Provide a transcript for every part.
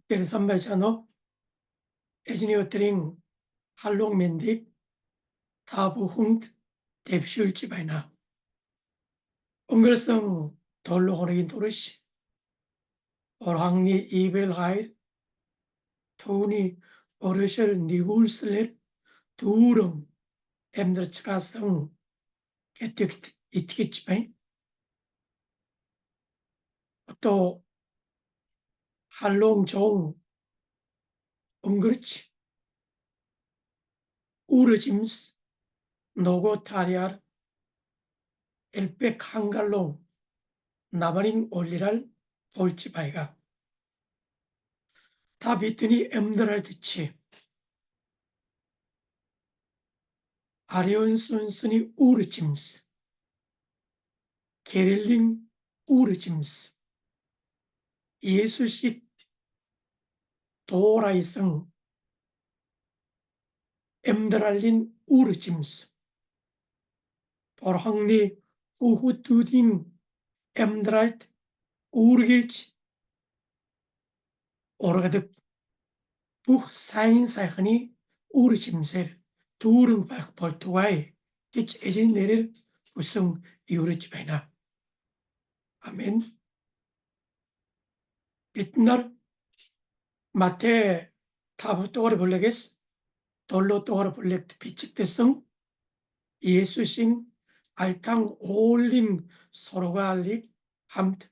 Der Sambajano, Ejiniotring, Halong Mendik, Tabuhung, Debschul지바이나. 엉글성 돌로호르긴 도르시, orangni 이벨하일, 토니 어르셜 니굴슬렛, 두릉, 엠드르츠가성, 개특 이티기지바이. 또 할롱종, 엉그르치, 우르짐스, 노고타리알, 엘백 한갈롱, 나바린 올리랄 볼지바이가. 다 비트니 엠드랄 듣지. 아리온 순순이 우르짐스, 게릴링 우르짐스, 예수식 도라이성, 엠드랄린 우르짐스, 보랑리 우후두딘 엠드랄트 우르길치, 오르가득 북 사인사이하니 우르짐셀 두릉 벌투와이 기치 에진 내릴 우승 이우르지바이나. 아멘. 빛날 마태 타부 또어를 볼레게스 돌로 또어를 볼레 비측대성 예수신 알탕 올린 서로가 알릭 함트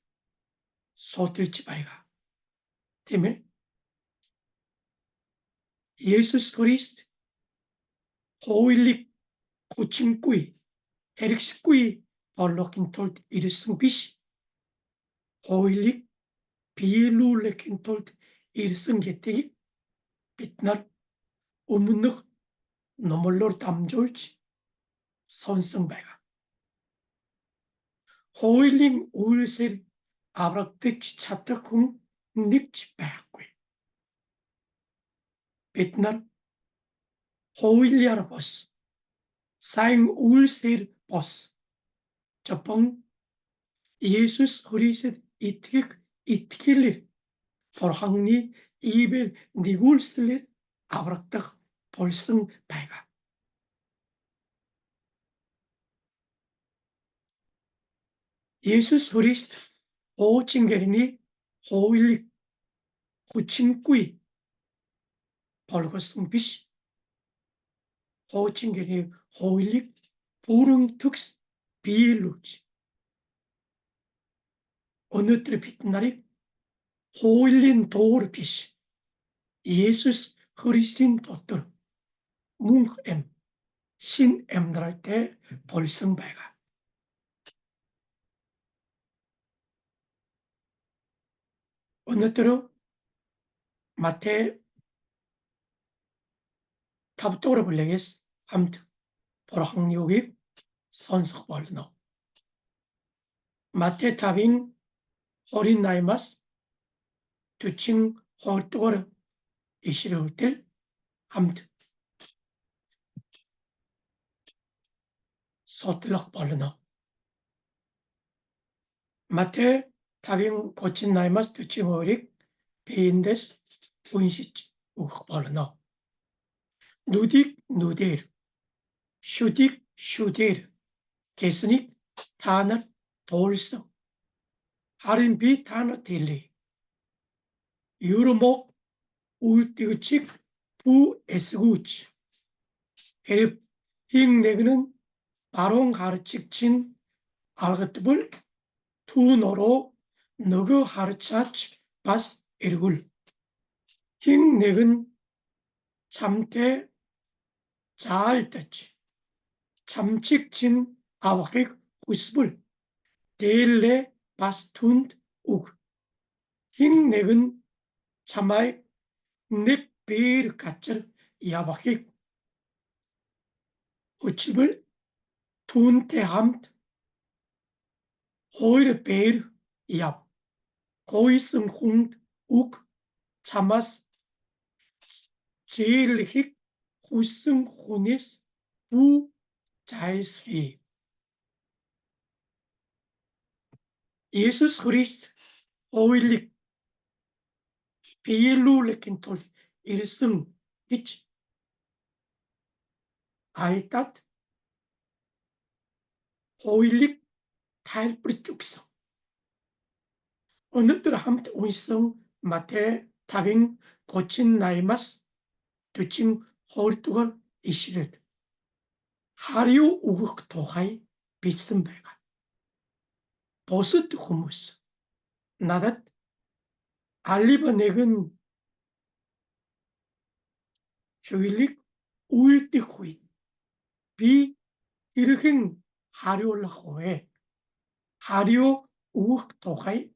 소들지바이가. 때문에 예수 그리스도 호일릭 구친꾸이 헤릭스꾸이 벌로킨톨트 이르승비시 호일릭 비룰레킨톨트 이르승게티기 빛날 우문능 노멀로 담졸지 손승배가 호일링 우일셀 아브락듯이 차트쿵 닉치배학구이 빛날 호일리아라 버스 사잉 우일셀 버스 저펑 예수스 그리스도 이티길리 보랑니 이벨 니굴슬릿 아브락딱 벌승 배가. 예수스 그리스도 호칭게리니 호일릭 구친꾸이 벌거승 비시 호칭게리 호일릭 부릉특스 비일루지 어느 때를 빛나리 호일린 도르 비시 예수스 그리스인 도들 뭉엠 신엠날 때 벌승 배가. 어느 때로 마태 탑도르 블레게스 함트 보랑니오기 선석 벌너 마태 탑인 어린 나이마스 두칭 헐도르 이시르울 함트 소틀럭 벌너 마태 탑인 고친 나이마스 두칭 어릭 베인데스 분시치 우흑 벌너 누딕 누데르 슈딕 슈데르 게스닉 타너 돌성 하린비 타너 딜리 유르목 울티우칙 부 에스구치 헤립 힝내그는 바롱 가르칙친 알가트불 투노로 너그 하르차치 바스 에르굴 힝내근 참태 자알따치 참칙친 아와킥 우스불 데일레 바스툰 우그 힝내근 참아이 넥베르 가철 야바킥 우치불 툰테함트 호이르 베르 야 고이승 홍 욱 차마스 제일릭 후승 호니스 부 자이스히 예수 그리스도 호일릭 비엘루레킨 톨 일승 히치 아이tat 호일릭 타일뿌리 쭉성 오늘들 함트 오이성 마테 타빙 고친 나이마스 두칭 호리뚜걸 이시렛 하리오 우극 도하이 비슨 배가 보스트 후무스 나닷 알리바넥은 주일릭 우일띠 후이 비 이르행 하리올라호에 하리오 우극 도하이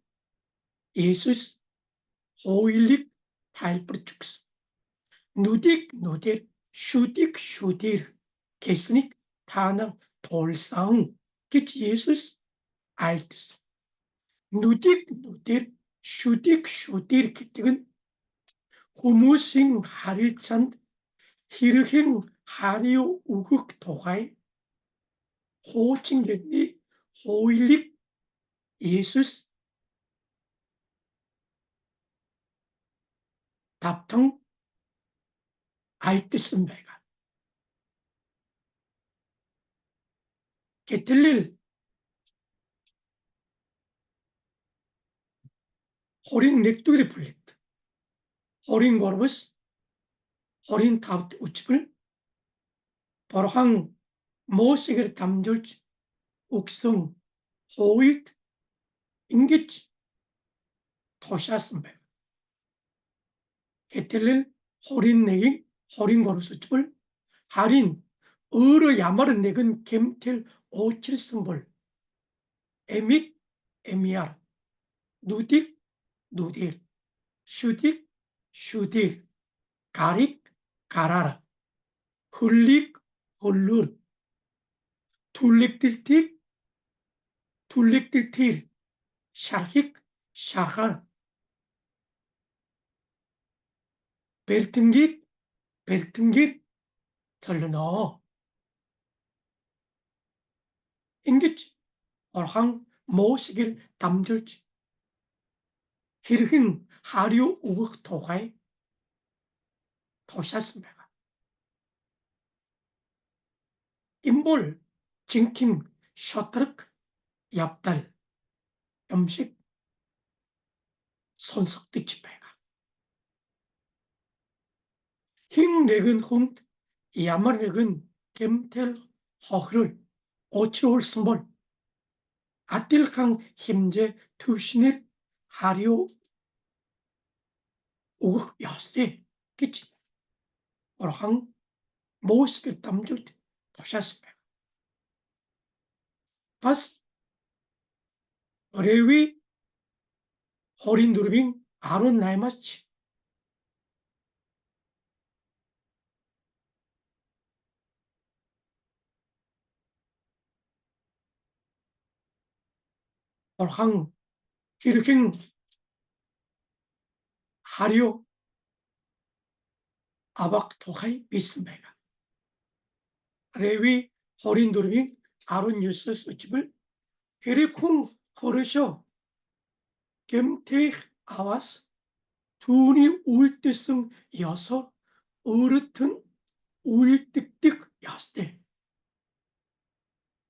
예수스 호일릭 타일뿌리 쭉스 누딕 누딜 슈딕 슈딜 게스닉 타나 돌상 기치 예수스 알트스 누딕 누딜 슈딕 슈딜 기tig은 후무싱 하릴찬 히르행 하리오 우극 도가이 호칭겐니 호일릭 예수스 답통 알트스메가 게틀릴 호린 넥두리 불렸다. 호린 고르브스 호린 타우트 우측을 버항 모시게를 담줄지 욱성 호일트 인기치 토샤스메 게틀릴 호린 내기 호린 고르스집을 할인 어르 야마를 내근 gem텔 오칠성볼 에믹 에미알 누딕 누딜 슈딕 슈딜 가릭 가라라 흘릭 흘룰 둘릭딜틱 둘릭딜틸 샤힉 샤할 벨팅깃 벨팅깃 털르너 인기치 얼항 모시길 담줄지 히르힌 하리오 우극 토가이 토샤스메가 임볼 징킹 쇼트르크 얍달 음식 손석득치배가 힝렉은 훈 야마렉은 gem텔 허흐를 오치올 스몰 아틸캉 힘제 투신일 하리오 우극 야스데 기치 얼항 모스길 담줄 때 도샤스메가 바스 레위 호린 두르빙 아론 나이마치 얼항 히르킹 하리오 아박 토하이 비스메가 레위 호린 두르빙 아론 유스스 집을 히르쿵 호르쇼 gem테이 아와스 두니 울뜨승 여서 어르튼 울뜩뜩 야스데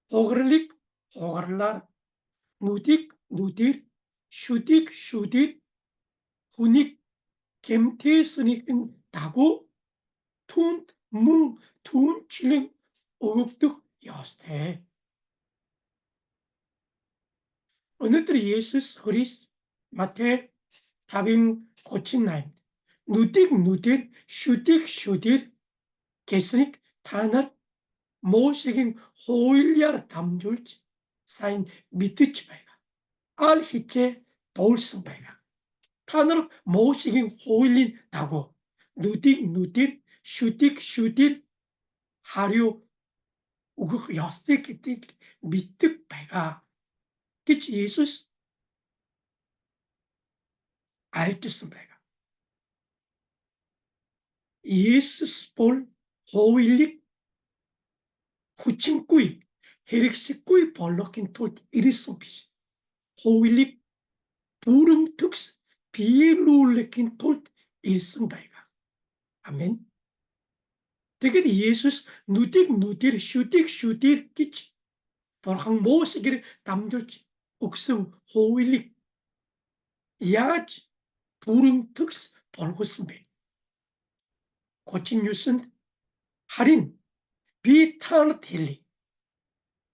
호그를릭 호그를라 누딕 누딜 슈딕 슈딜 후닉 gem테스닉은 다고 툰 뭉 툰 칠링 어급득 야스데 어느들이 예수스 허리스 마테 다빙 고친 나임 누딕 누딜 슈딕 슈딜 게스닉 타날 모시긴 호일리아르 담줄지 사인 미트치바이가 알히체 돌스바이가 타늘 모시긴 호일린 다고 누딕 누딜 슈딕 슈딜 하류 우그 야스테키티 미트바이가 기치 예수스 알트스바이가 예수스 볼 호일릭 후친꾸이 헤릭시꾸이 벌럭킨 톨 이리소비 호일릭 부릉특스 비룰레킨 톨 일승바이가. 아멘. Тэгээд Есүс нүдийг шүдийг гэж Бурхан Мосегээр дамжуулж өгсөн хуулийг яаж бүрэн төгс болгосон бэ? 39-нд харин би танад хэлье.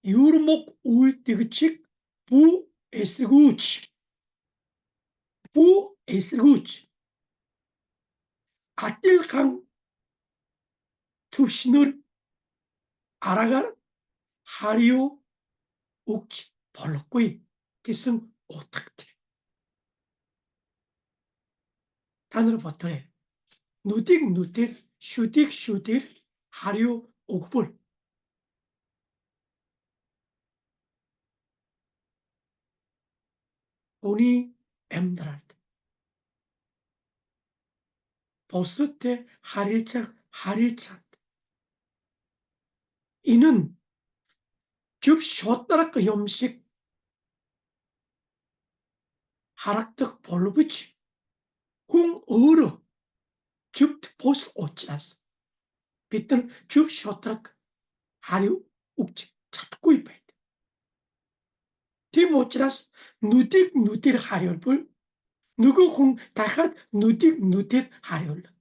Юрмог үйлдэгчийг бүү эсэргүүч адилхан төвшнөр араагаар хариу өгч болохгүй гэсэн утгатай. Та нар бодоё. нүдээр шүдээр хариу өгбөл хүний амьдралд бусадтай харилцаад энэ нь зөв шударга юм шиг харагдах боловч хүн өөрөө зөвхт бус учраас бид нар зөв шударга хариу өгч чадахгүй байдаг. Тийм учраас нүдээр хариулбал нөгөө хүн дахиад нүдээр хариулна.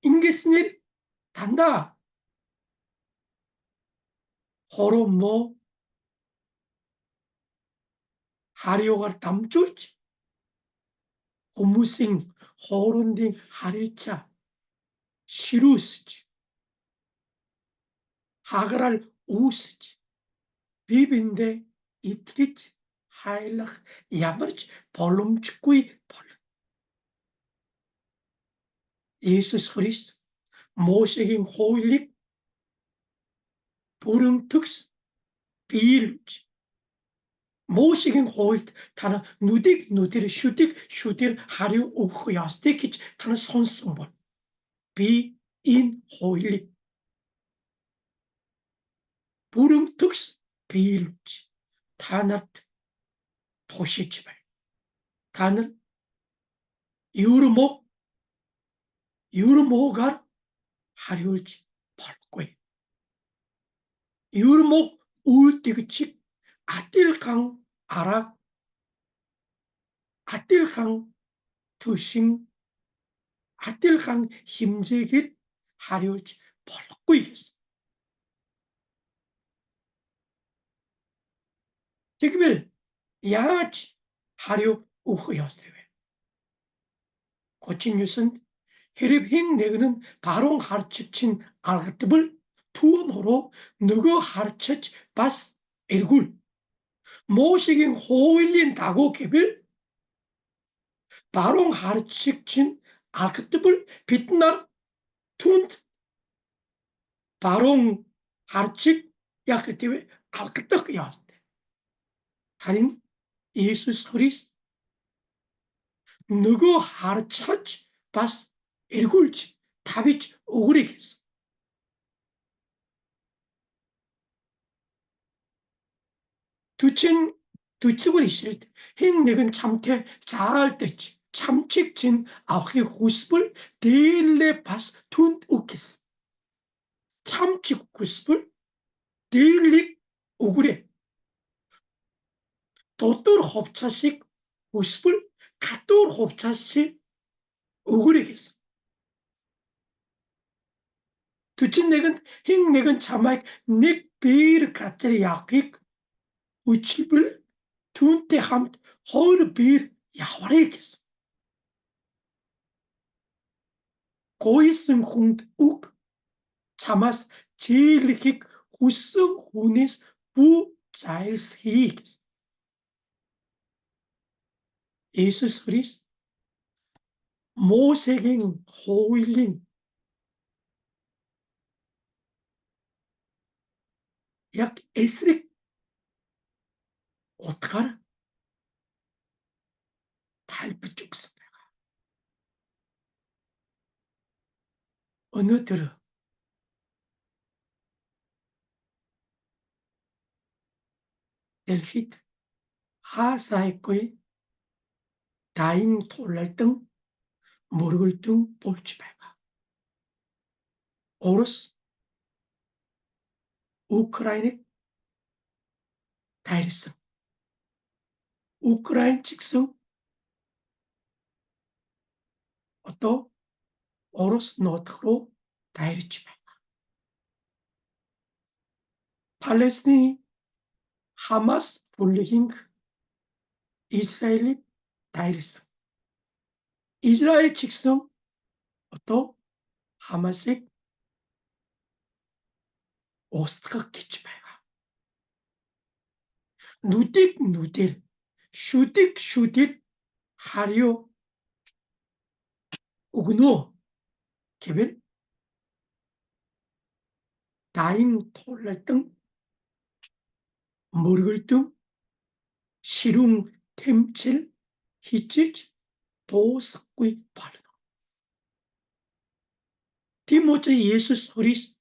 Ингэснээр дандаа хоромоо хариугаар дамжуулж хүмүүсийн хоорондын харилцаа ширүүсэж хагарал үүсэж бие биендээ итгэж хайлах ямарч боломжгүй болно. Есүс Христ Мосегийн хуулийг бүрэн төгс биелүүлж Мосегийн хуульд та нүдээр шүдээр хариу өгөх ёстой гэж та сонсон бол би энэ хуулийг бүрэн төгс биелүүлж та нарт тушиж байна. Та нар юрмогаар хариулж болохгүй. Юрмог үйлдэгчийг адилхан арга, адилхан түшин, адилхан хэмжээгээр хариулж болохгүй гэсэн. Тэгвэл яаж хариу өгөх ёстой вэ? 39-нд хэрэг хэн нэгэн нь баруун харчиг чинь алгадбал түүн рүү нөгөө харчиж бас эргүүл. Мосегийн хуулийн дагуу гэвэл баруун харчиг чинь алгадбал бид нар түнд баруун харчиг яг гэвэл алгадах ёстой. Харин Есүс Христ нөгөө харчиж бас эргүүлж тавьж өгөрэй гэсэн. Түчигүр ишлэлд хэн нэгэн чамтай заалдаж чамчиг чинь авахыг хүсвэл дээлээ бас түнд өг гэсэн. Чамчиг хүсвэл дээлийг өгөрэй. Додор хувцасыг хүсвэл гадуур хувцасыг өгөрэй гэсэн. 41-нд хэн нэгэн чамайг нэг биер газар явахыг хүсвэл түүнтэй хамт 2 биер яваарай гэсэн. Гойсон хүнд үг чамаас зээлэхийг хүссэн хүнээс бүү зайлсхий гэсэн. Есүс Христ Мосегийн хуулийн яг эсрэг утгаар тайлбарж өгсөн байна. Өнөөдөр дэлхийд хаа сайгүй 다잉 톨랄등 모르글등 볼치발가 오로스 우크라이나 다이르스 우크라이나 측성 어또 오로스 노트로 다이르치발가 팔레스틴 하마스 불리힌 이스라엘이 다이르스 이스라엘 측성 어또 하마스 오스트가 기치발가 누틱 누틸 슈틱 슈틸 하리오 우그노 개별 다잉 톨랄등 머르글등 시룽 템칠 히치치 도스quy 바르노 디모체 예수스 그리스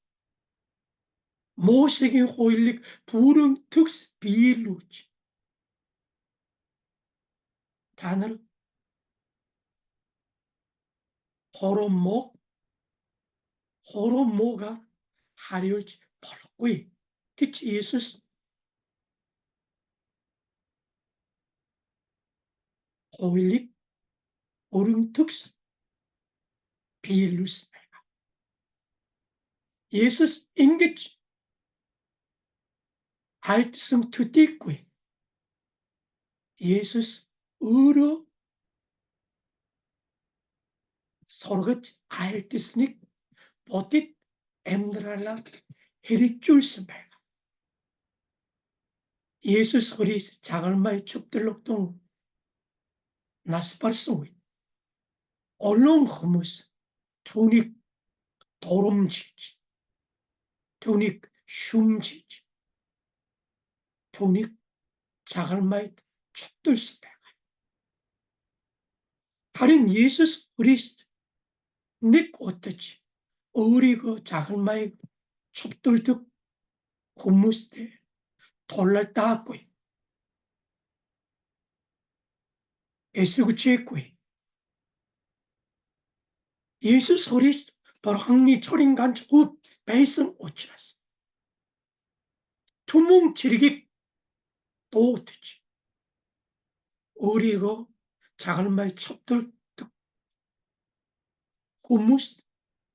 모세긴 호일릭 부릉 특스 비루치 단을 호로모가 하리올치 벌로quy 키치 예수스 호일릭 부릉 특스 비루스 예수스 인게치 알트승 투띠quy 예수스 의로 서로가 알트스닉 보tit 엠드랄라 헤리줄스베가 예수스 그리스 자갈마이 축들록동 나스파르스위 얼롱 흐무스 투닉 도롬지지 투닉 흉지지 투닉 자갈마이 축들스베가 다른 예수스 그리스 닉 어떠지 우리그 자갈마이 축들득 흐무스테 톨랄따꾸이 에스구치에꾸이 예수스 그리스 바로 항리 초린간 후 베이슨 오치라스 투뭉 지리기 또트지 우리고 자갈마이 첩들 후무스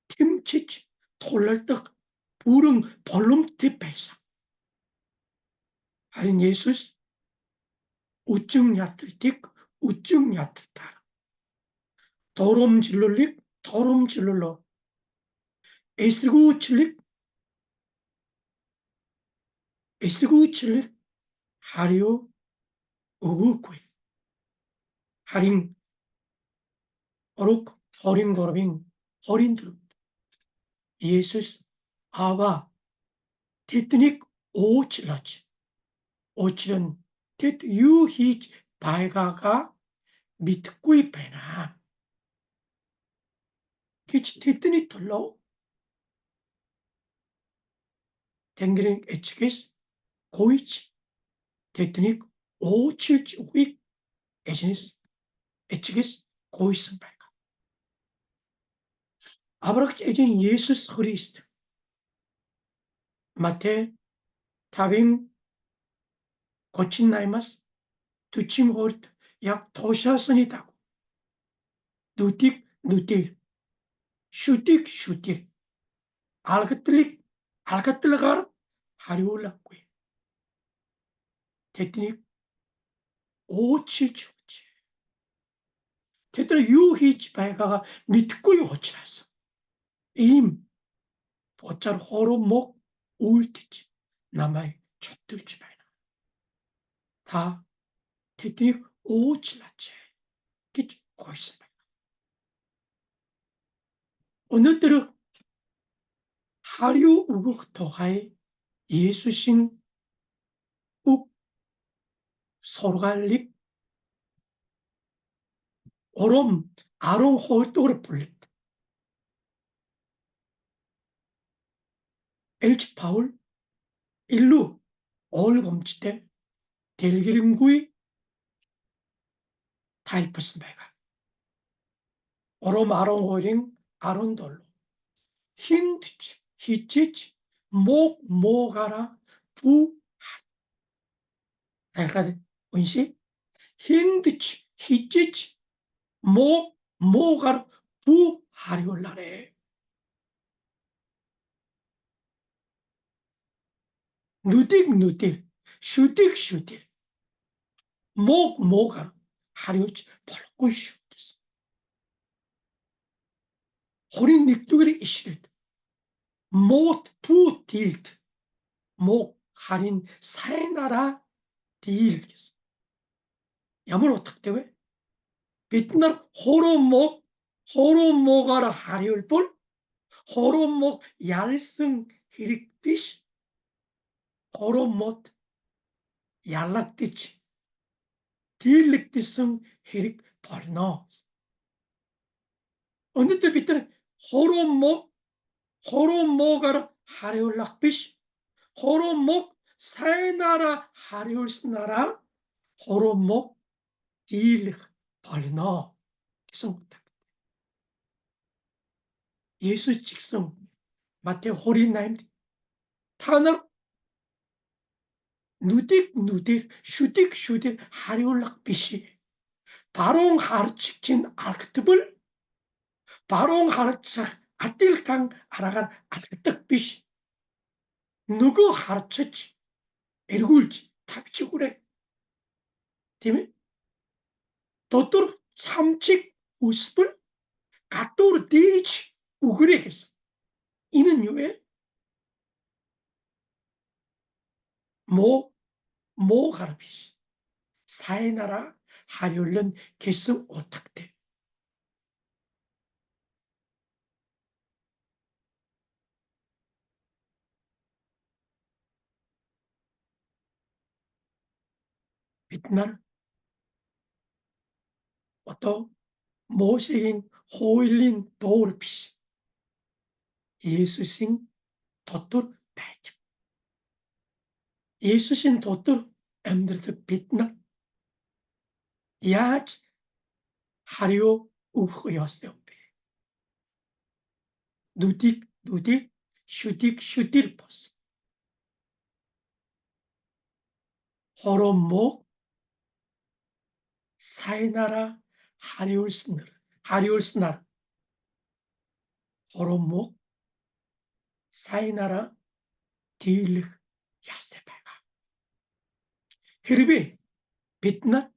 팀치치 톨랄떡 부릉 벌룸티 베이사 하린 예수스 우증 야틀틱 우증 야틀따라 도롬질룰릭 도롬질룰로 에스구칠릭 에스구칠릭 하리오 우구꾸이 하린 어룩 허린 거르빙 허린두루 예수스 아와 테트닉 오칠라치 오칠은 테트 유히 바이가가 미트꾸이 베나 키치 테트닉 털로 댕그링 에치게스 고이치 테트닉 오칠치 우익 에시니스 에치게스 고이슨 바이가 아브라치 에진 예수스 그리스도 마테 타빙 고친 나이마스 두침 호르트 약 도샤스니다고 누틱 누틸 슈틱 슈틸 알가틀릭 알가틀라가르 하리올라꾸이 테트닉 오칠주치 테트라 유히치 바이가가 미트꾸이 오치라서 임 보짤 호로목 울티치 남아이 촛들치 바이나 다 테트닉 오칠라체 기치 고이스 바이나 어느 때로 하류 우국 도하이 예수신 욱 소갈립 오롬 아롱 홀도를 불렸다. 엘치 파울 일루 올검치대 델기름구이 Helpsmäga. Orom aron horing aron dollo. Hindch, hitchich, mok mogara, 부. 내가 원시 힌드치, 히치치, 목, 모가르, 부 하리올라래. 누딕 누딕, 슈딕 슈딕, 목 모가르, 하리올치, 벌고 슈딕. 호린 닉두그리 이시르드. 못 부 딜트. 목 하린 사이나라 딜기스. 야물 탁대왜? 빛날 호로모가라 하리올볼, 호로목 얄승 히릭비시, 호로못 얄락디치, 딜릭디승 히릭 벌너. 어느 때 빛날 호로모가라 하리올락비시, 호로목 사이나라 하리올스나라, 호로목 딜릭 벌너. 예수 직성 마태 호린나임 타너 누딕 슈딕 하리올락 비시 바롱 하르칙진 알크트블 바롱 하르착 아틸강 아라간 알크특 비시 누구 하르치치 에르굴지 탑치구래 팀이 도토르 참칙 우스불 가토르 디치 우그레겠어. 이는 요에 모가르비시 사이나라 하려는 계승 오탁대. 빛날 어떤 모세인 호일린 도울피시 예수신 도tur 배집 예수신 도tur амьдрах 빛날 яаж хариу өгөх ёстой юм бэ? Нүдийг шүдийг бос. 호로목 사이나라 하리울스나라 호로목 사이나라 디일릭 야스테베가 흐르비 빛나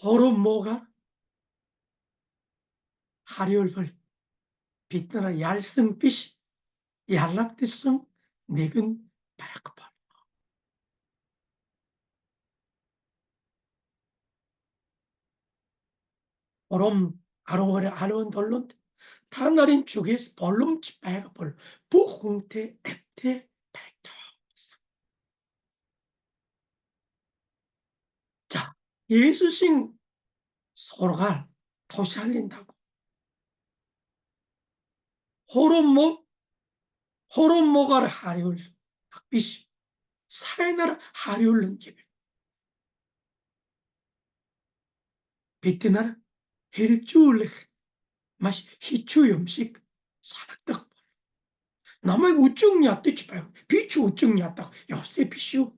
호로모가 하리울벌 빛나라 얄승빛 얄락디승 내근 바야크발 오롬 아롱어레 아론 돌론 타나린 주게스 벌룸치 바야크볼 부홍태 앱테 백토. 자, 예수신 서로가 더 살린다고. 호론목을 하리울 학비시 사이나라 하리울는 집에 베트나라 헤르줄레 마시 히추 음식 사락떡 남의 우증냐 뜻이 봐요. 비추 우증냐 딱 요새 비시오.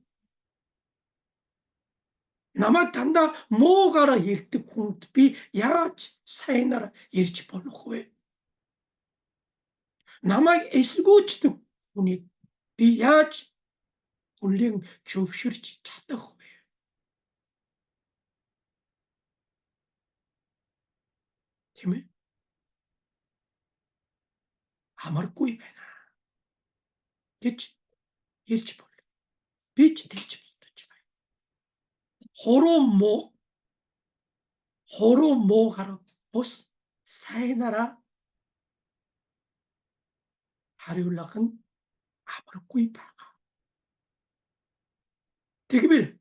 남아 단다 뭐가라 일트 콩트비 야치 사이나라 일치 벌로호에 남아 에스고치도 우니 비야치 울링 좁슈리치 찾다고 해. 팀에 아마르 꾸이베나 됐지 일치 벌로 비치 대치 못하지 호로모가로 보스 사이나라 하리울락은 아마르 꾸이바가 되기빌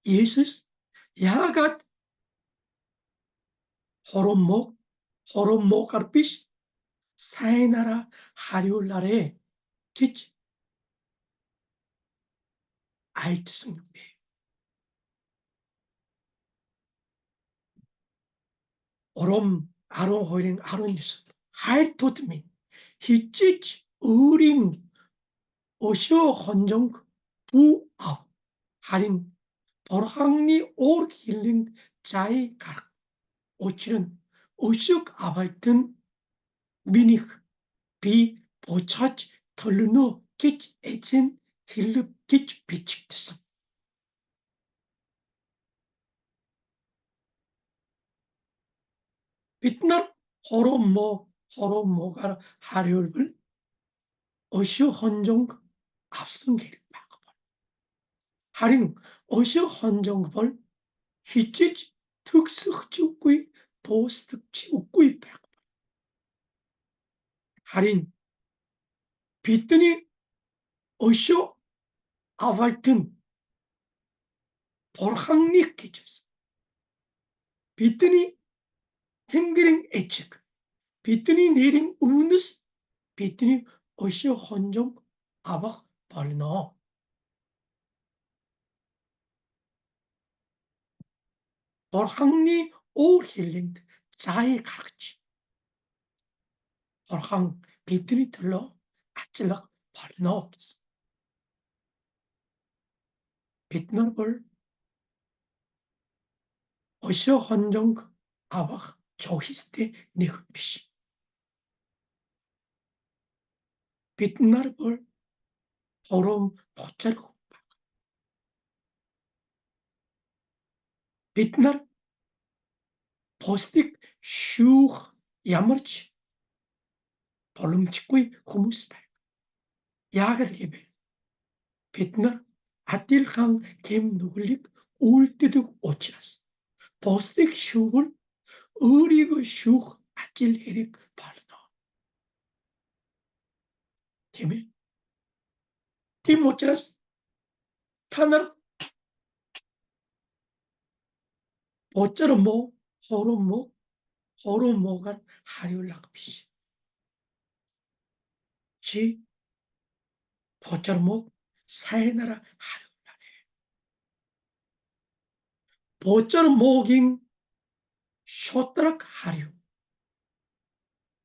예수스 야갓 호로모가르피시 사이나라 하리울라레 기치 alt 성경배. Aron hoiling Aron Yusuf. Halt taught me. He teach uring osho honjong bu av. Harin Orhangni or healing jai karak. Ochiren oshuk avaltın minik bi boçaç tolunu geç için hilip geç biçiktisem. Bitnar 호로 뭐가 하려를 어시오 헌정 앞승길 하린 어시오 헌정벌 히치치 특수치 웃구이 보스특치 웃구이 백 하린 비트니 어시오 아발튼 borhanglik geçiyoruz. Bitini 탱그링 애측, bitini 내린 우누스, bitini 어시 헌정 아박 발너. borhangni 올 힐링 자의 가르치. borhang bitini 들러 아찔락 발너. bit너벌 어시 헌정 아박 조히스테 네흐피시. bit너벌 보름 보자르고 bit너 보스틱 슈х ямарч боломжгүй хүмүүс байна. Яагаад гэвэл бид нар адилхан тэм нүглийг үйлддэг учраас бусдыг шүүгэл өөрийгөө шүүх ажил хэрэг болно. Тийм ээ. Тийм учраас та нар боцор хорон муугаар хариулах биш. Чи боцор муу сайнараа хариулаарай. боцор муугийн шудраг хариу.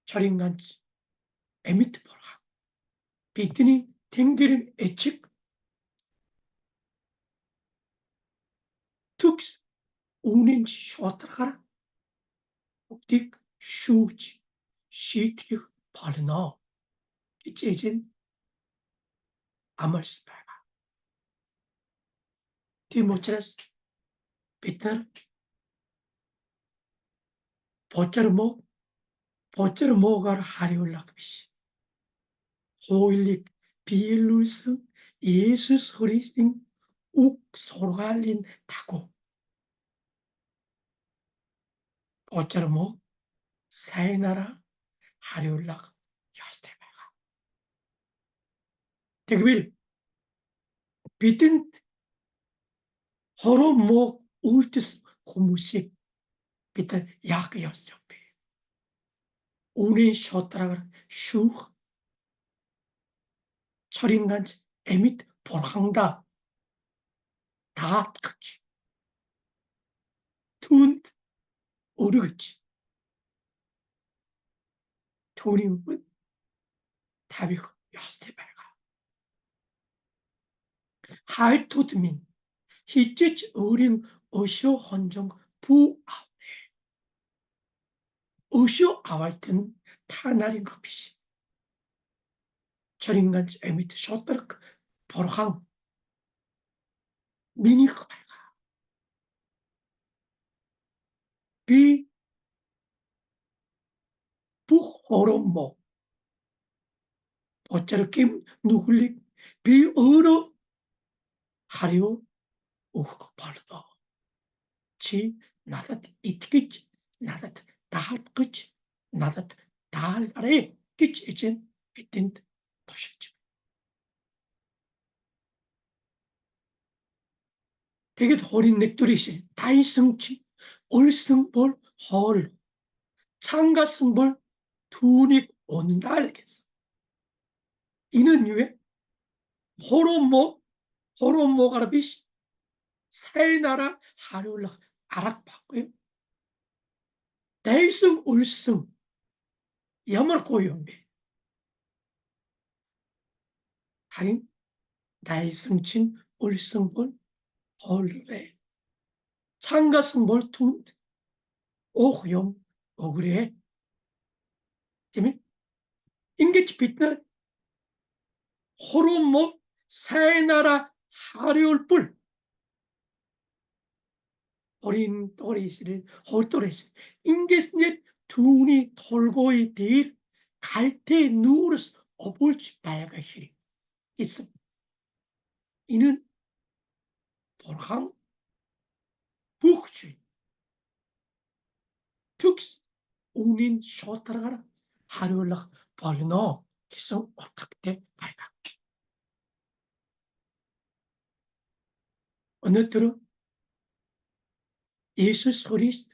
철인간지 에미트 보라. бидний тэнгэрийн эчиг төгс үүнийн шударгаар бүгдийг шүүж шийтгэх болно гэж эзэн амлаж байгаа. Тийм учраас бид нар боцор муугаар хариулах биш. Хуулийг биелүүлсэн Есүс Христийн үг сургаалын дагуу боцор муу сайнараа хариулах ёстой байгаа. Тэгвэл бидэнд хорон муу үйлдэс хүмүүсийг бид яах ёстой вэ? Үүний шударгаар шүүх 철인간지 에밋 бурхандаа даатгаж түүнд өргөж түүний өмнө тавих ёстой байгаа. Хайтууд минь хижиж өөрийн өшөө хонжонг бүү авнэ. өшөө авалт нь та нарын 것 биш. 철인간지 에밋 шударга бурхан минийх байгаа. Би бүх хорон муу боцор гим нүглийг би өөрөө хариу өгөх болно. Чи надад итгэж, надад даалгаж, надад даалгарэ гэж эзэн бидэнд тушиж байна. Тэгэд хорин нэгдүрийш тайсан чи улсын бол хоол 창가슨 볼 түүнийг ундаал гэсэн. Энэ нь юу вэ? 호로모가라비시 사이나라 하리올라 아락바고요. 대승 울승 염을 고요미 하린 다이승친 울승볼 홀레 창가승볼 퉁 오호용 오그레 재미 인게치 빛날 호로모 사이나라 하리올불 어린 또레시를 홀또레시 인게스넷 둔이 돌고이 딜 갈대 누르스 어볼지 바야가 히리 있음 이는 보랑 북주의 특스 우닌 쇼타라가라 하리올락 벌노 기성 어탁대 바야가 어느 들어 예수 그리스도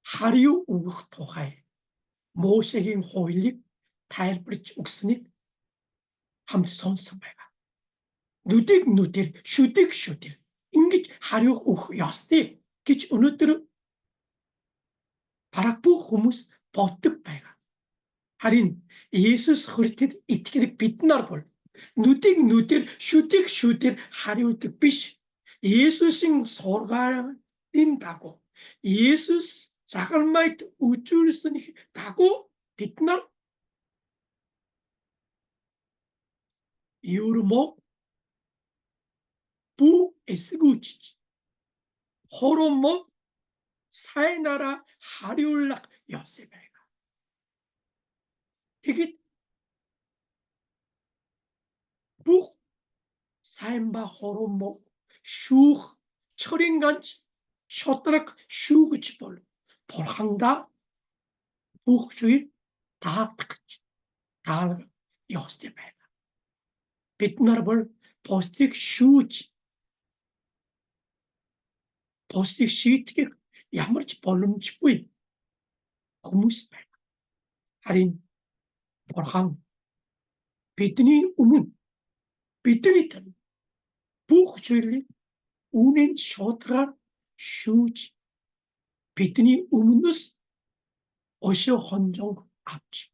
하리오 우흐토하에 모세긴 호일릭 타일브리치 옥스닉 함선성배가 누딕 누딜 슈딕 슈딜 인기 하리오 우흐 야스티 기치 어느 들어 바락부 후무스 버뜩 배가 하린 예수 그리스도 이티게 빛나볼 누딕 누딜 슈딕 슈딜 하리오 뜻빛 예수신 소가린다고 예수 자갈마이트 우주를 쓰니 다고 빛날 유르목 부 에스구치지 호로목 사이나라 하리올락 요세베가 되게 부 사임바 호로목 슈 철인간지 쇼트락 슈그치 볼로 볼항다 북주의 다 요세베가 빛나볼 포스틱 슈치 포스틱 시트게 야머치 볼룸치 뿌이 고무스베 하린 볼항 비트니 우문 비트니 턴 북주의 우는 쇼트라 슈치 비트니 우문누스 어시 헌정 앞지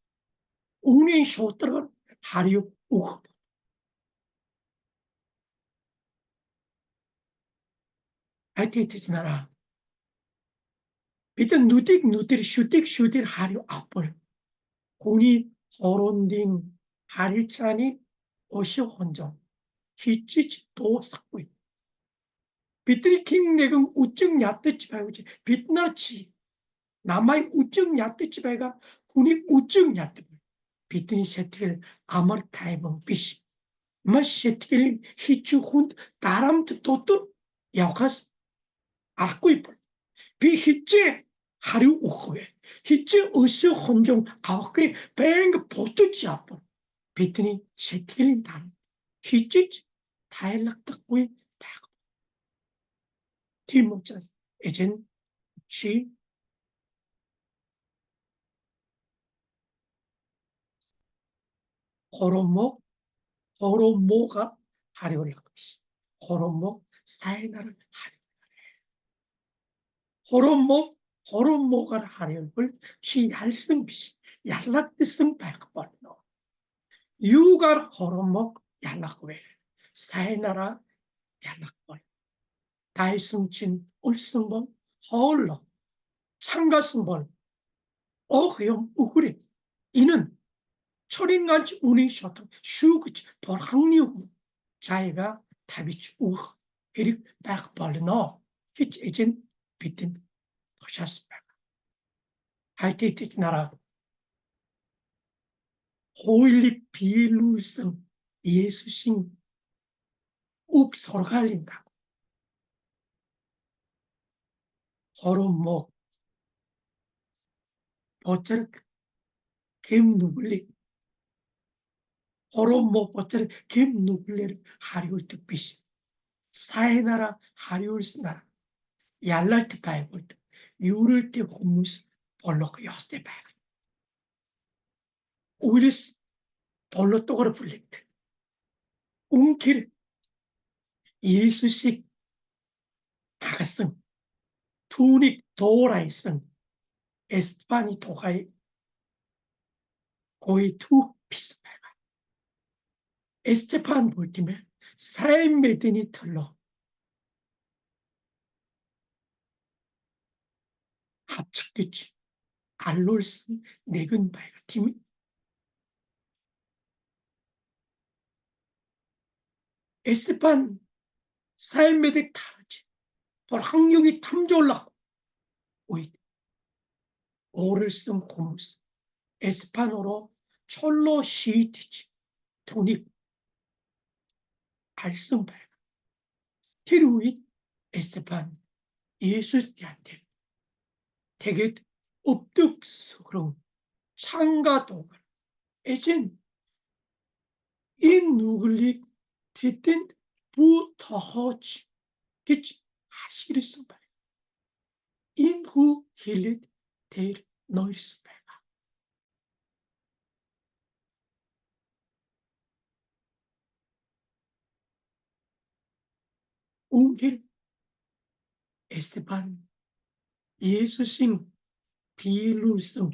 우는 쇼트라 하리오 우흐 아이티티지나라 비트 누딕 누딜 슈딕 슈딜 하리오 앞볼 군이 호론딩 하리차니 어시 헌정 히치치 도 삭부이 비트니 킹 내금 우증 야뜨치 바이오지 비트나치 남아의 우증 야뜨치 바이가 군이 우증 야뜨 비트니 세트를 아머 타이번 비시 mas setkilin hichu hunt daram totur yakas arkuipol bi hitche 하루 우후에 hitche 어스 혼종 아홉게 뱅 보트지 아폴 비트니 세tkilin 다름 hitche 타일락탁구이 딱 티모자스 에젠 시 호로모 호로모가 하려올 것이 호로모 사이나를 하려 호로모가 하려올 시 얄승비시 얄락드승 백벌노 유가 호로모 얄락웨 사이나라 얄락벌 다이승친 울승본 허울러 창가승본 어그염 우그리 이는 철인간지 운이셔도 슈그치 벌항리우 자기가 다비치 우흐 에릭 백벌노 히치 에젠 비튼 도샤스백 하이테이티 나라 호일리 비룰성 예수신 욱 서로 갈린다고 서로 뭐 어쩔 겜 누굴리 서로 뭐 어쩔 겜 누굴리를 하리올 뜻비시 사해나라 하리올 스나라 얄랄 때 바이볼 때 유를 때 호무스 벌럭 여스 때 바이 오히려 돌로 또거로 불릴 때 웅킬 예수식 다가성, 투닉 도라이성, 에스파니 도가이 고이 투 피스파가 에스테판 볼티메 사인 메드니 털로 합축됐지. 알롤슨 내근 바이가 팀이 에스테판 사인 메드 타르지. 볼 학력이 탐졸라 오이 오를 쓴 고무스 에스파노로 촐로 시티지 투닉 알슨 바이가 티루잇 에스테판 예수스한테 되게 읍득스러운 창가도가 에젠 이 누글릭 티틴 부터허치 기치 하시리슨 바이 인후 힐릿 데일 너이스 바이가 웅길 에스테판 예수신 비루성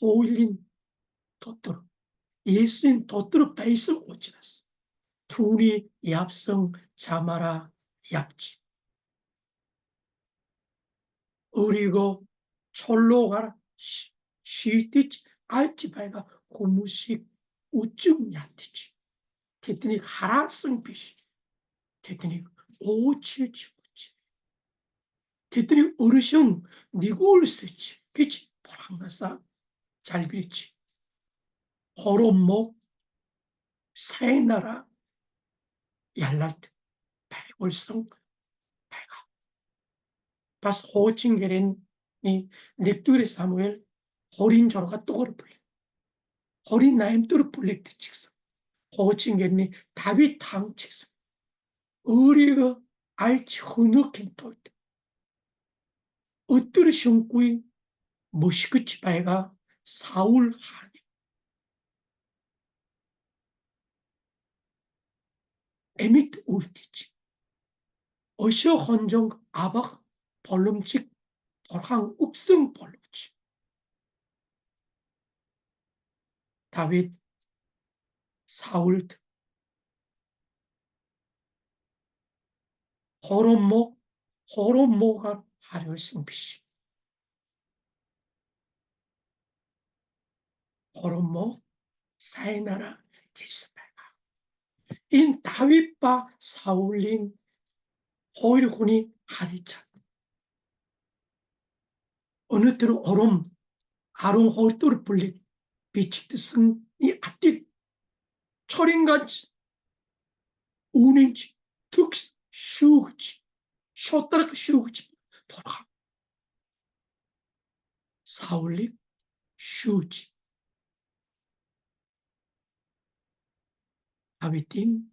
호일린 도토로 예수인 도토로 베이스 오지라스 투니 얍성 자마라 얍지 의리고 촐로 가라 시티치 알지바이가 고무식 우증 야티치 테트닉 하락성 비시 테트닉 오칠치오치 테트닉 어르신 니골스치 그치 보랑나사 잘비치 호롬목 사이나라 얄랄트 백월성 백아 바스 호칭게렌이 넵두레 사무엘 호린 저로가 또거를 불려 호린 나임 뚜르 불렉트 직성 호칭게렌이 다윗 탕 직성 우리가 알치 흐느낀 돌때 어뜨르 슌꾸이 무시그치 바이가 사울 하니 에밋 울티치 어셔 헌정 아박 벌름직 벌항 읍승 벌름치 다윗 사울 호롬모가 하려승비시 호롬모 사이나라 디스바가 인 다윗바 사울린 호일훈이 하리찬 어느 때로 오롬 아롱 호일도를 불리 비치트 승이 앞뒤 철인같이 우는지 특스 슈그치 쇼따라크 슈그치 돌아 사울리 슈지 다윗팀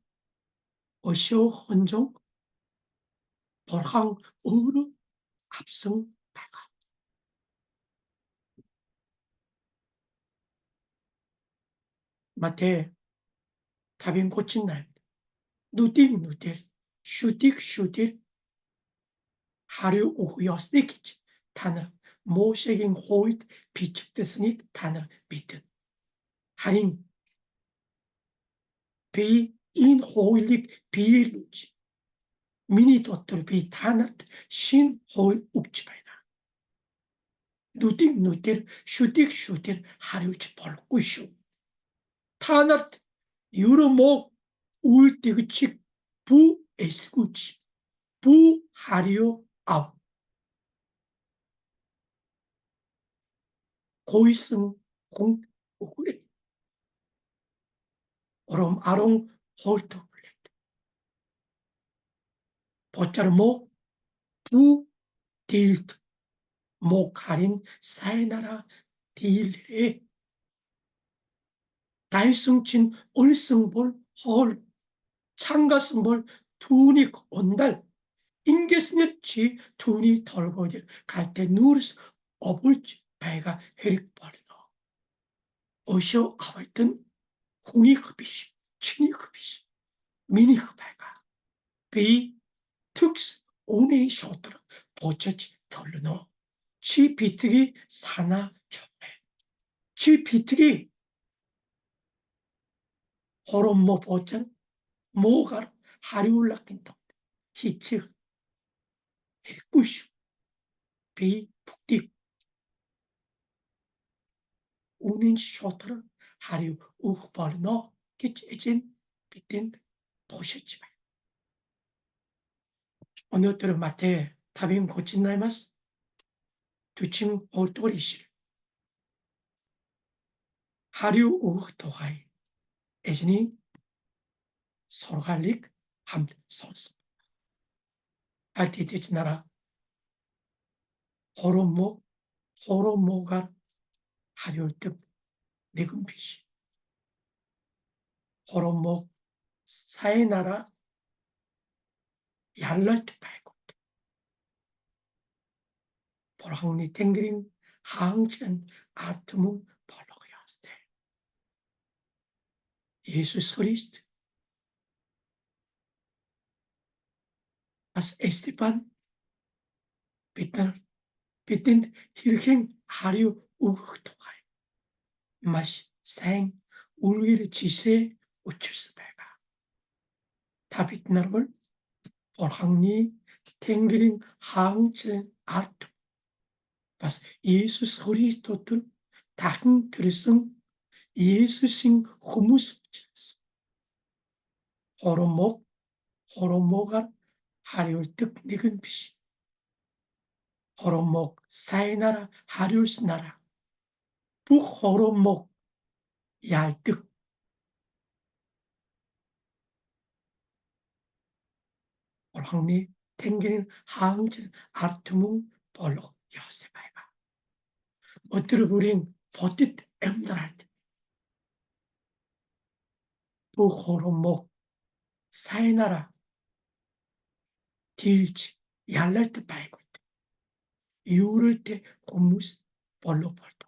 어쇼 헌종 돌항 어르 압승 발가 마태 다빈 고친 날 누딕 누딜 슈딕 슈딜 하류 우후여스티키치 단어 모세긴 호잇 비측드스니 단어 비트 할인 비 인 호일릭 비일루지 미니 도트를 비 단어 신 호일 욱지바이나 누딕 누딜 슈딕 슈딜 하류치 벌꾸슈 타나 유르목 울티그치 부 에스구치 부 하리오 아우 고이승 공 오그레 오롬 아롱 홀토 보짜르목 부 딜트 목하린 사이나라 딜레 달승친 얼승볼 헐 창가승볼 투니 온달 인게스넷치 투니 덜거딜 갈때 누르스 어불지 배가 헤릭버리노 어쇼 아발튼 훈이 흡이시 친이 흡이시 미니 흡배가 Vi tycks only tjatar påstått tolno. Chi 비특이 사나 좋네. chi 비특이 호롬모 보장 모가 하리울락긴다. 히츠 헬꾸슈 비 북딕 우닌 쇼트를 하리우 우흐벌너 기체진 비틴 도시지바. 오늘들은 마태 답인 고친나이마스 두칭 오토리실 하리우 우흐토하이 에지니 소르할릭 함 소스 알티티치나라 호로모가 하리울 뜻 내금피시 호로모 사이나라 얄랄트 발고 보랑니 탱그린 하응치는 아트무 벌러그야스테 예수 그리스도 as Esteban bitten hirging 하리우 우흐토가이 마시 생 울기를 지세 우출스베가 다빗나를 보랑니 탱그린 하응치는 아트 was Jesus Christus 다른 그릇은 예수신 후무스치스 호로모가 하리울 뜻 니근 비시 호로목 사이나라 하리울스 나라 북호로목 얄뜻 오랑니 탱기는 하응진 아르투뭉 볼로 요세바이가 어뜨르 부린 버tit 엠드랄 때 북호로목 사이나라 딜치 얄랄 때 바이고 유를 때 고무스 볼로 볼다